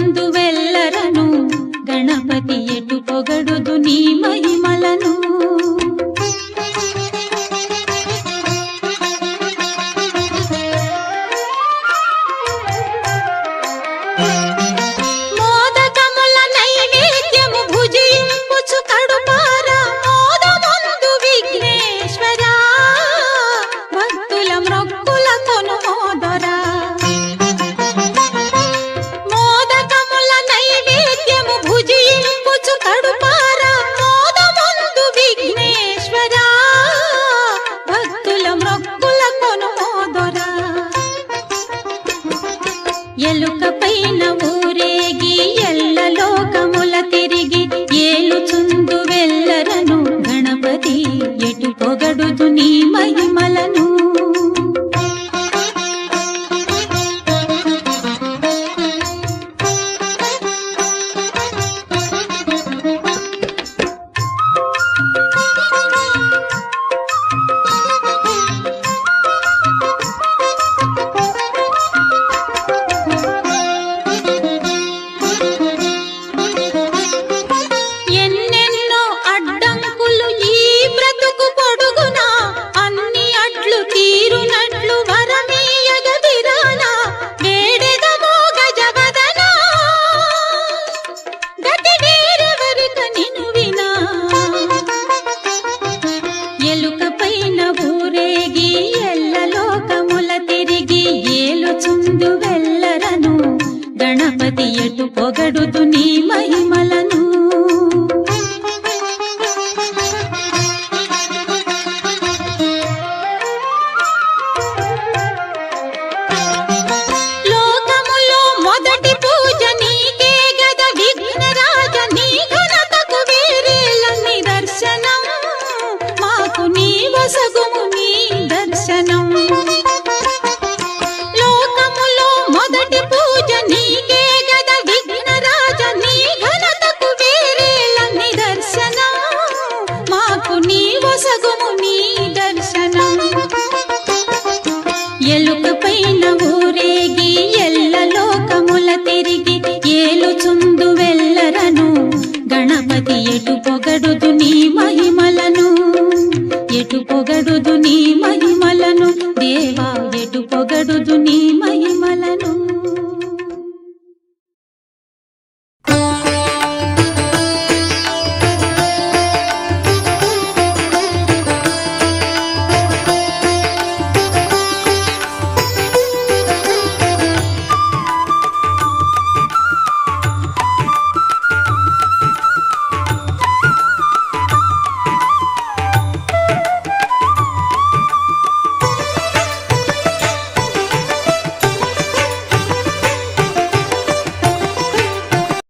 ఏలుచుందువెల్లరను గణపతి ఎటు పొగడుదు నీ మహిమలను. మోదకముల నైవేద్యము భుజింపుచు కడుపారా మోదముందు విఘ్నేశ్వరా భక్తుల మ్రొక్కుల కొనుమోదరా. మోదకముల నైవేద్యము భుజింపుచు కడుపారా మోదముందు విఘ్నేశ్వరా భక్తుల మ్రొక్కుల కొనుమోదరా. ఎలుక పైన ఊరేగి ఎల్ల లోకముల తిరిగి ఏలుచుందువెల్లరను గణపతి ఎటు పొగడుదు నీ మహిమలను. ఎన్నెన్నో అడ్డంకులు ఈ బ్రతుకు పొడుగునా అన్ని అడ్లు తీరునట్లు వరమీయగ విరానా వేడెదమో గజవదనా గతి వేరెవరిక నిను వినా. ఎలుక పైన ఊరేగి ఎల్ల లోకముల తిరిగి ఏలుచుందువెల్లరను గణపతి ఎటు పొగడుదు నీ మహిమలను.